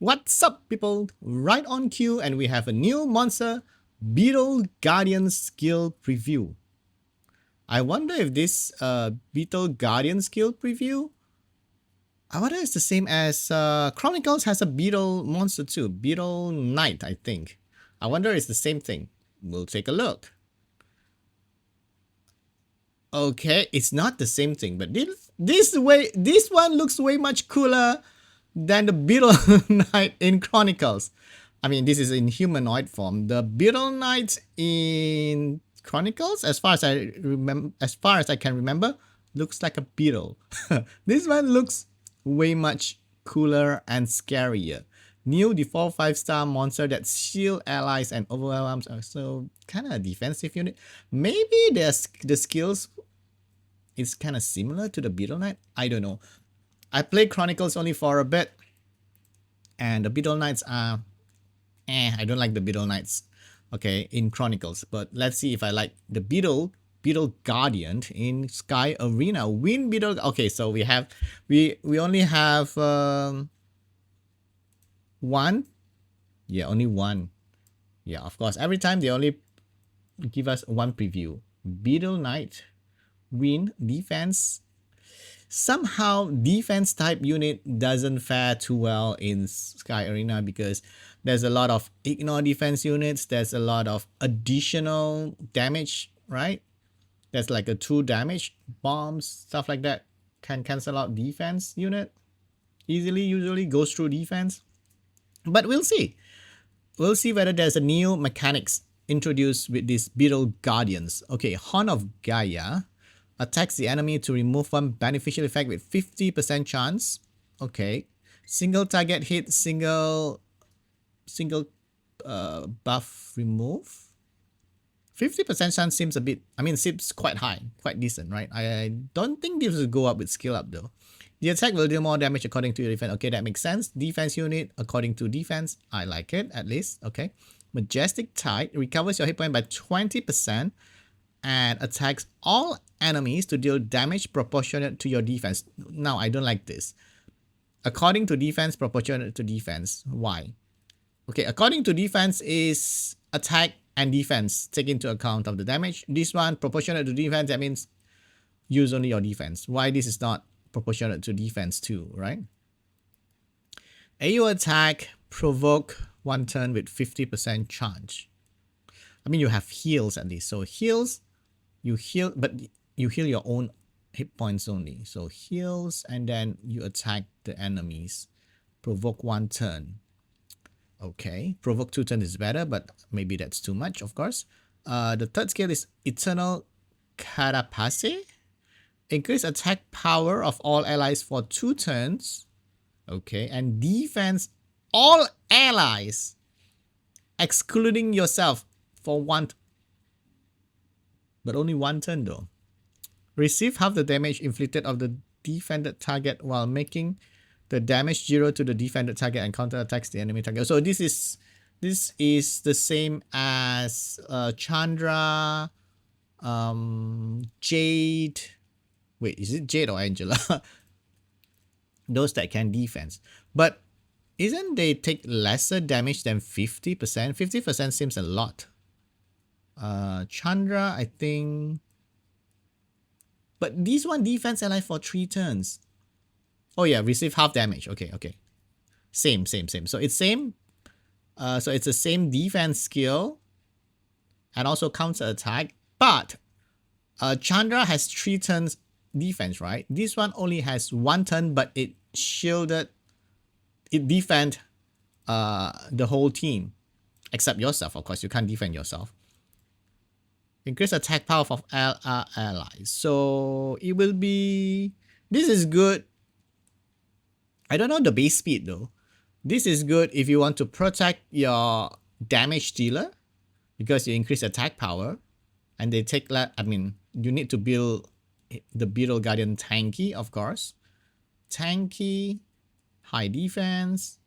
What's up, people? Right on cue, and we have a new monster, Beetle Guardian skill preview. I wonder if this Beetle Guardian skill preview, I wonder if it's the same as Chronicles has a Beetle monster too, Beetle Knight, I think. I wonder if it's the same thing. We'll take a look. Okay, it's not the same thing, but this one looks way much cooler than the Beetle Knight in Chronicles. I mean, this is in humanoid form. The Beetle Knight in Chronicles, as far as I can remember, looks like a beetle. This one looks way much cooler and scarier. New default 5-star monster that shield allies and overwhelms, so kind of a defensive unit. Maybe the skills is kind of similar to the Beetle Knight. I don't know. I played Chronicles only for a bit, and the Beetle Knights are I don't like the Beetle Knights, okay, in Chronicles. But let's see if I like the Beetle Guardian in Sky Arena. Wind Beetle. Okay, so we only have one. Yeah, only one. Yeah, of course. Every time they only give us one preview. Beetle Knight, Wind, defense. Somehow defense type unit doesn't fare too well in Sky Arena because there's a lot of ignore defense units. There's a lot of additional damage, right? There's like a 2 damage bombs, stuff like that can cancel out defense unit easily, usually goes through defense. But we'll see. We'll see whether there's a new mechanics introduced with these Beetle Guardians. Okay, Horn of Gaia. Attacks the enemy to remove one beneficial effect with 50% chance. Okay. Single target hit, single buff remove. 50% chance seems a bit, seems quite high, quite decent, right? I don't think this will go up with skill up though. The attack will do more damage according to your defense. Okay, that makes sense. Defense unit according to defense. I like it at least. Okay. Majestic Tide recovers your hit point by 20%. And attacks all enemies to deal damage proportionate to your defense. Now, I don't like this. According to defense, proportionate to defense. Why? Okay, according to defense is attack and defense. Take into account of the damage. This one, proportionate to defense, that means use only your defense. Why this is not proportionate to defense too, right? AU attack, provoke 1 turn with 50% charge. I mean, you have heals at least. So heals, you heal, but you heal your own hit points only. So heals, and then you attack the enemies. Provoke 1 turn. Okay, provoke 2 turns is better, but maybe that's too much, of course. The third skill is Eternal Carapace. Increase attack power of all allies for 2 turns. Okay, and defense all allies, excluding yourself, for 1, but only 1 turn though. Receive half the damage inflicted of the defended target while making the damage 0 to the defended target and counter attacks the enemy target. So this is the same as Chandra, Jade. Wait, is it Jade or Angela? Those that can defense, but isn't they take lesser damage than 50%? 50% seems a lot. Chandra, I think, but this one defense ally for 3 turns. Oh yeah, receive half damage. Okay. Same. So it's same. So it's the same defense skill and also counter attack. But Chandra has 3 turns defense, right? This one only has 1 turn, but it shielded. It defend the whole team, except yourself. Of course, you can't defend yourself. Increase attack power of allies. So it will be... This is good. I don't know the base speed though. This is good if you want to protect your damage dealer because you increase attack power. And they take... you need to build the Beetle Guardian tanky, of course. Tanky, high defense.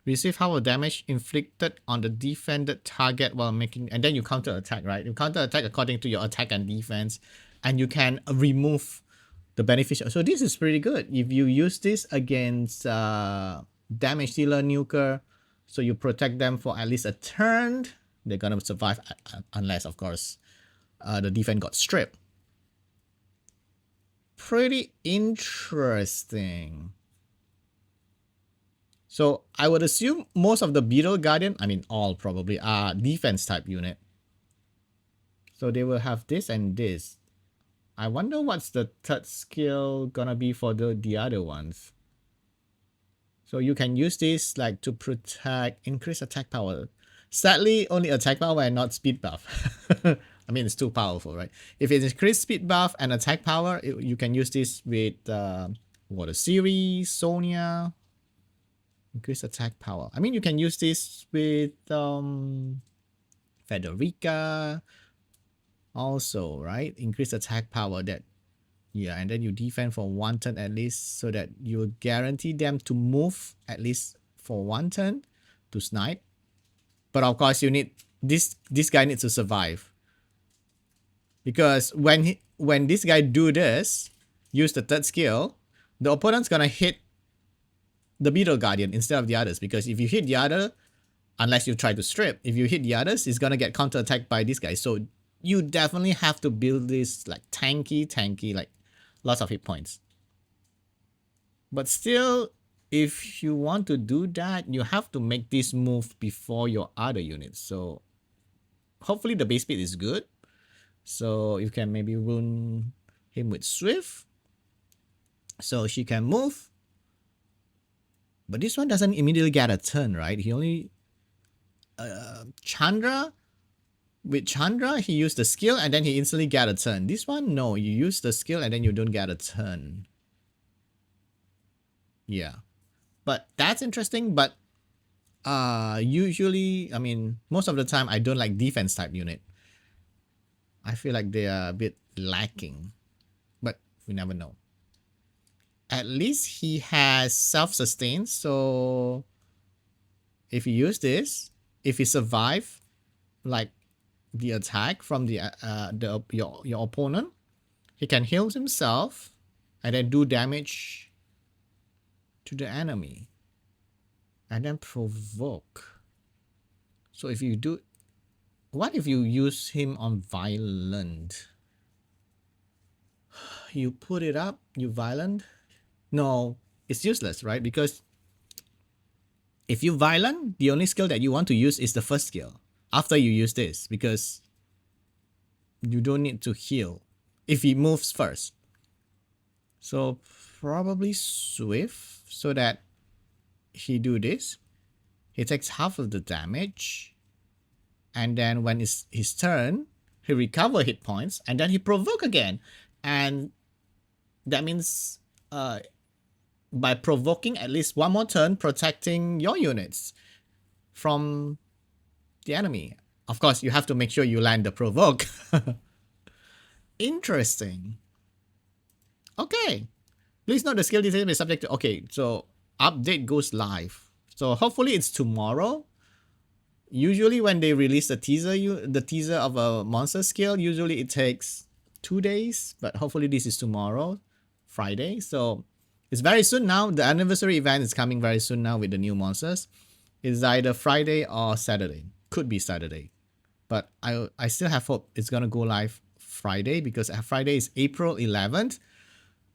Receive half of damage inflicted on the defended target while making... And then you counter attack, right? You counter attack according to your attack and defense. And you can remove the beneficial... So this is pretty good. If you use this against damage dealer nuker. So you protect them for at least a turn. They're gonna survive unless, of course, the defense got stripped. Pretty interesting. So I would assume most of the Beetle Guardian, I mean all probably, are defense type unit. So they will have this and this. I wonder what's the third skill gonna be for the other ones. So you can use this like to protect, increase attack power. Sadly, only attack power and not speed buff. I mean, it's too powerful, right? If it increases speed buff and attack power, you can use this with Water Series, Sonia. Increase attack power. I mean, you can use this with Federica also, right? Increase attack power that, yeah, and then you defend for 1 turn at least so that you guarantee them to move at least for 1 turn to snipe. But of course, you need this guy needs to survive. Because when this guy do this, use the third skill, the opponent's gonna hit the Beetle Guardian instead of the others. Because if you hit the other, unless you try to strip, if you hit the others, it's gonna get counter-attacked by this guy. So you definitely have to build this like tanky, like lots of hit points. But still, if you want to do that, you have to make this move before your other units. So hopefully the base speed is good. So you can maybe rune him with Swift. So she can move. But this one doesn't immediately get a turn, right? He only... Chandra... With Chandra, he used the skill and then he instantly get a turn. This one, no. You use the skill and then you don't get a turn. Yeah. But that's interesting. But usually, I mean, most of the time, I don't like defense type unit. I feel like they are a bit lacking. But we never know. At least he has self-sustain. So if you use this, if he survive, like the attack from your opponent, he can heal himself and then do damage to the enemy and then provoke. So if you do, what if you use him on violent? You put it up, you violent? No, it's useless, right? Because if you violent, the only skill that you want to use is the first skill after you use this, because you don't need to heal if he moves first. So probably Swift, so that he do this. He takes half of the damage. And then when it's his turn, he recover hit points. And then he provoke again. And that means by provoking at least one more turn, protecting your units from the enemy. Of course, you have to make sure you land the provoke. Interesting. Okay. Please note the skill detail is subject to... Okay, so update goes live. So hopefully it's tomorrow. Usually when they release the teaser of a monster skill, usually it takes 2 days. But hopefully this is tomorrow, Friday. So it's very soon now. The anniversary event is coming very soon now with the new monsters. It's either Friday or Saturday. Could be Saturday. But I still have hope it's going to go live Friday, because Friday is April 11th.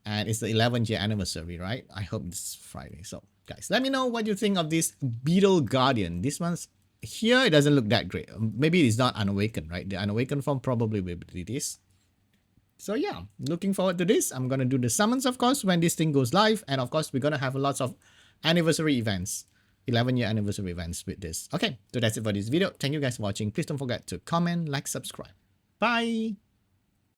And it's the 11th year anniversary, right? I hope it's Friday. So, guys, let me know what you think of this Beetle Guardian. This one's here, it doesn't look that great. Maybe it's not unawakened, right? The unawakened form probably will be this. So, yeah, looking forward to this. I'm going to do the summons, of course, when this thing goes live. And, of course, we're going to have lots of anniversary events. 11-year anniversary events with this. Okay, so that's it for this video. Thank you guys for watching. Please don't forget to comment, like, subscribe. Bye!